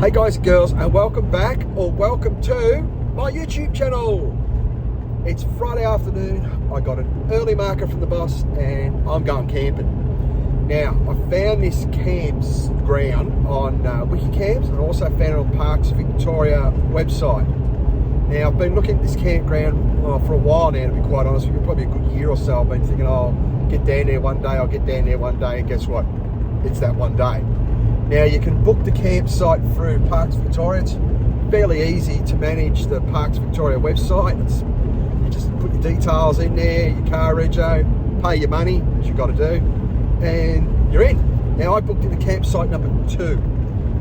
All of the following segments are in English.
Hey guys and girls, and welcome back, or welcome to my YouTube channel. It's Friday afternoon. I got an early marker from the boss and I'm going camping. Now, I found this campground on Wikicamps and also found it on Parks Victoria website. Now, I've been looking at this campground for a while now, to be quite honest with you, probably a good year or so. I've been thinking, oh, I'll get down there one day, and guess what? It's that one day. Now, you can book the campsite through Parks Victoria. It's fairly easy to manage the Parks Victoria website. You just put your details in there, your car rego, pay your money, which you've got to do, and you're in. Now, I booked in the campsite number 2.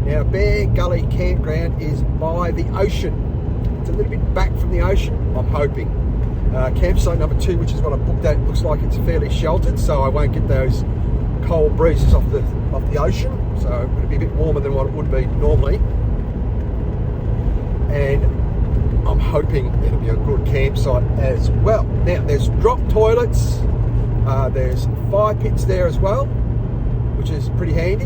Now, Bear Gully Campground is by the ocean. It's a little bit back from the ocean, I'm hoping. Campsite number 2, which is what I booked at, looks like it's fairly sheltered, so I won't get those cold breezes off the ocean, so it'll be a bit warmer than what it would be normally, and I'm hoping it'll be a good campsite as well. Now, there's drop toilets, there's fire pits there as well, which is pretty handy.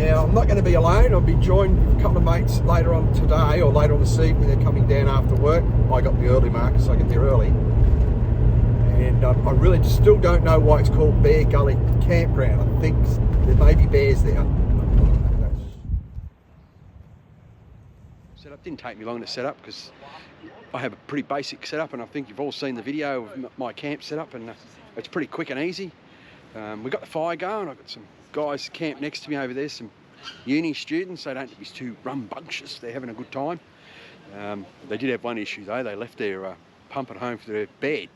Now, I'm not going to be alone. I'll be joined a couple of mates later on today, or later on this evening. They're coming down after work. I got the early marker, so I get there early. And I really just still don't know why it's called Bear Gully Campground. I think there may be bears there. Setup didn't take me long to set up because I have a pretty basic setup, and I think you've all seen the video of my camp setup, and it's pretty quick and easy. We've got the fire going. I've got some guys camped next to me over there, some uni students. They don't be too rambunctious. They're having a good time. They did have one issue though. They left their pump at home for their bed,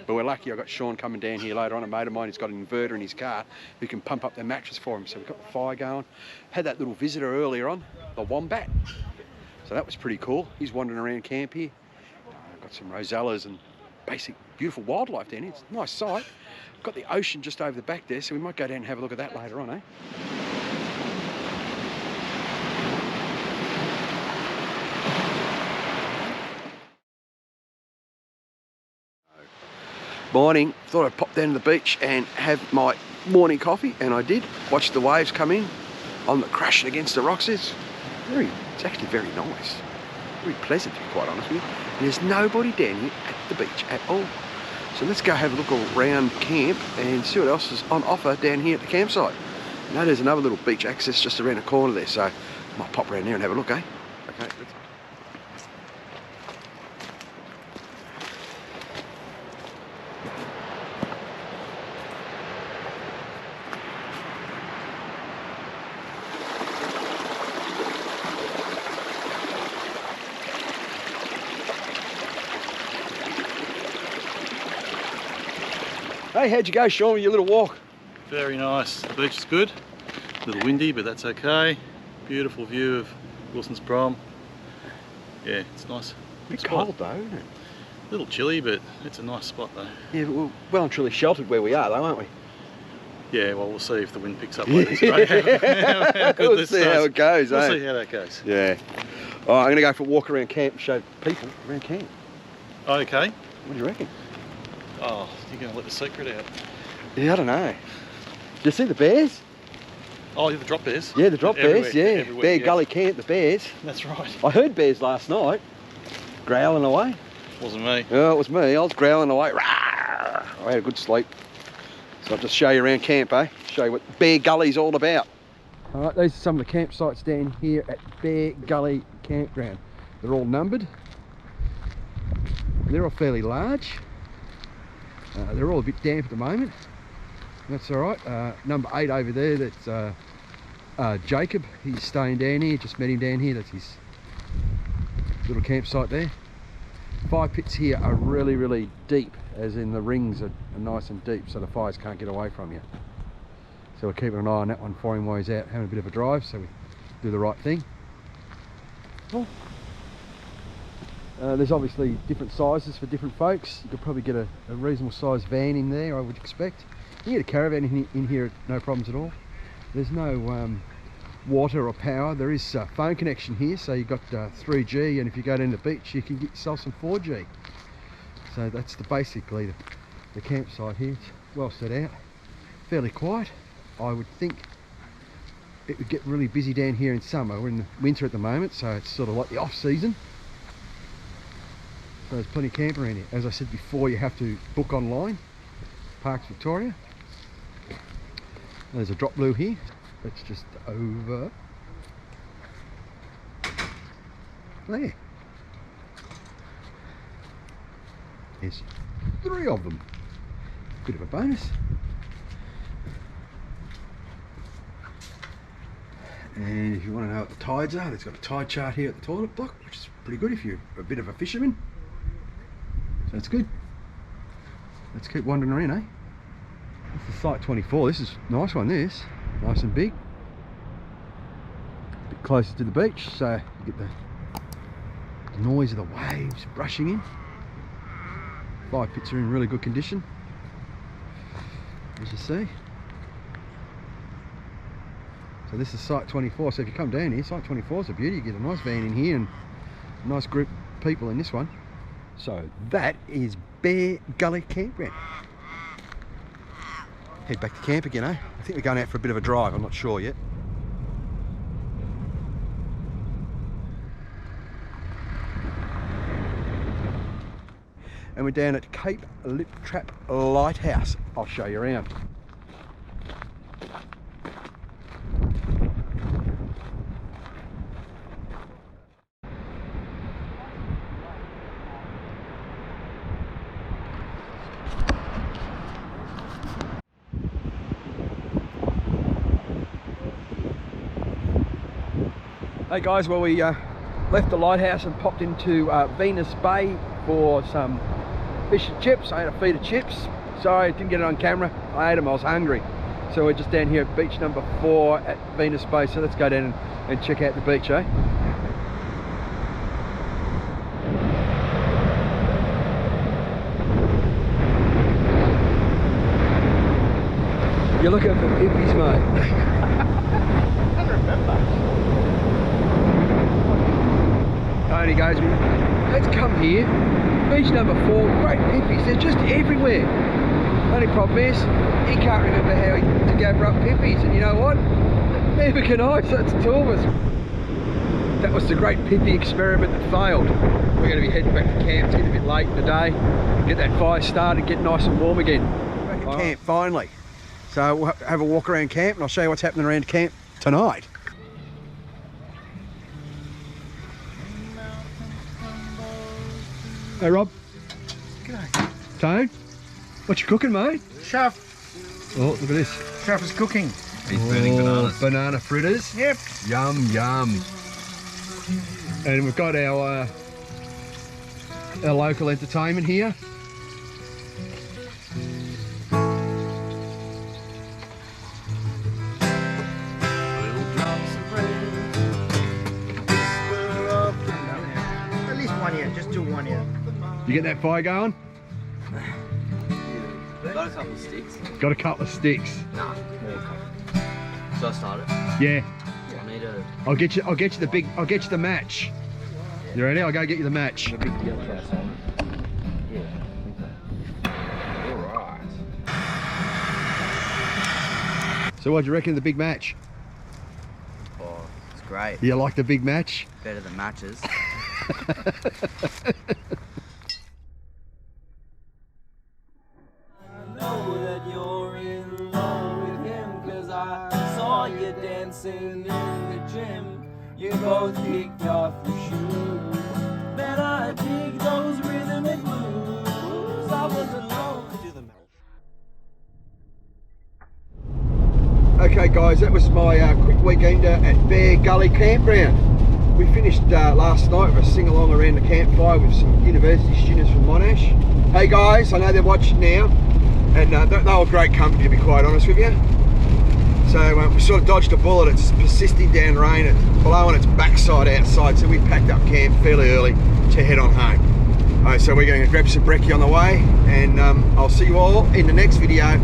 but we're lucky. I got Sean coming down here later on, a mate of mine who's got an inverter in his car who can pump up their mattress for him. So we've got the fire going. Had that little visitor earlier on, the wombat. So that was pretty cool. He's wandering around camp here. Got some rosellas and basic beautiful wildlife down here. It's a nice sight. Got the ocean just over the back there, so we might go down and have a look at that later on, eh? Morning, thought I'd pop down to the beach and have my morning coffee, and I did. Watched the waves come in on the crashing against the rocks. It's actually very nice, very pleasant, to be quite honest with you. There's nobody down here at the beach at all. So let's go have a look around camp and see what else is on offer down here at the campsite. I know there's another little beach access just around the corner there, so I might pop around there and have a look, eh? Okay, let's... Hey, how'd you go, Sean, with your little walk? Very nice. The beach is good. A little windy, but that's okay. Beautiful view of Wilson's Prom. Yeah, it's nice. A bit cold though, isn't it? A little chilly, but it's a nice spot though. Yeah, we're well and truly sheltered where we are though, aren't we? Yeah, well, we'll see if the wind picks up later today. How good we'll this see how it goes, We'll eh? see how that goes. Yeah. All right, I'm going to go for a walk around camp and show people around camp. Okay. What do you reckon? Oh, you're going to let the secret out. Yeah, I don't know. Did you see the bears? Oh, the drop bears? Yeah, the drop bears, yeah. Everywhere, Bear yeah. Gully Camp, the bears. That's right. I heard bears last night, growling away. Wasn't me. Oh, it was me. I was growling away. Rawr! I had a good sleep. So I'll just show you around camp, eh? Show you what Bear Gully's all about. All right, these are some of the campsites down here at Bear Gully Campground. They're all numbered. They're all fairly large. They're all a bit damp at the moment. That's all right. Number 8 over there, that's Jacob. He's staying down here. Just met him down here. That's his little campsite there. Fire pits here are really, really deep, as in the rings are nice and deep, so the fires can't get away from you. So we're keeping an eye on that one for him while he's out having a bit of a drive, so we do the right thing. Well, there's obviously different sizes for different folks. You could probably get a reasonable sized van in there, I would expect. You can get a caravan in here, no problems at all. There's no water or power. There is a phone connection here, so you've got 3G, and if you go down the beach you can get yourself some 4G. So that's basically the campsite here. It's well set out, fairly quiet. I would think it would get really busy down here in summer. We're in the winter at the moment, so it's sort of like the off season. So there's plenty of camp around here. As I said before, you have to book online. Parks Victoria. There's a drop blue here. It's just over there. There's 3 of them. Bit of a bonus. And if you want to know what the tides are, there's got a tide chart here at the toilet block, which is pretty good if you're a bit of a fisherman. So that's good. Let's keep wandering around, eh? This is site 24. This is a nice one, this. Nice and big. A bit closer to the beach, so you get the noise of the waves brushing in. 5 pits are in really good condition, as you see. So this is site 24, so if you come down here, site 24 is a beauty. You get a nice van in here and a nice group of people in this one. So that is Bear Gully Campground. Head back to camp again, eh? I think we're going out for a bit of a drive, I'm not sure yet. And we're down at Cape Lip Trap Lighthouse. I'll show you around. Hey guys, well we left the lighthouse and popped into Venus Bay for some fish and chips. I had a feed of chips. Sorry, I didn't get it on camera. I ate them, I was hungry. So we're just down here at beach number 4 at Venus Bay. So let's go down and check out the beach, eh? You're looking for pippies, mate. I don't remember. Tony goes, let's come here. Beach number 4, great pippies, they're just everywhere. Only problem is, he can't remember how to gather up pippies, and you know what? Neither can I, so it's 2 of us. That was the great pippy experiment that failed. We're going to be heading back to camp. It's getting a bit late in the day. Get that fire started, get nice and warm again. Back at camp, finally. So we'll have a walk around camp, and I'll show you what's happening around camp tonight. Hey Rob. G'day. Tone, what you cooking, mate? Chef. Oh, look at this. Chef is cooking. He's burning bananas. Banana fritters. Yep. Yum, yum. And we've got our local entertainment here. At least 1 year. Just do 1 year. You get that fire going? Got a couple of sticks. Got a couple of sticks. Nah, more couple. So I started. Yeah. I need a I'll get you the match. You ready? I'll go get you the match. big yellow house on it. Yeah, I think so. Alright. So what do you reckon of the big match? Oh, it's great. You like the big match? Better than matches. Know that you're in love with him, 'cause I saw you dancing in the gym. You both kicked off your shoes. Man, I dig those rhythmic blues. I was alone. Okay guys, that was my quick weekender at Bear Gully Campground. We finished last night with a sing-along around the campfire with some university students from Monash. Hey guys, I know they're watching now, and they were great company, to be quite honest with you. So we sort of dodged a bullet. It's persisting down rain, it's blowing its backside outside, so we packed up camp fairly early to head on home. So we're going to grab some brekkie on the way, and I'll see you all in the next video.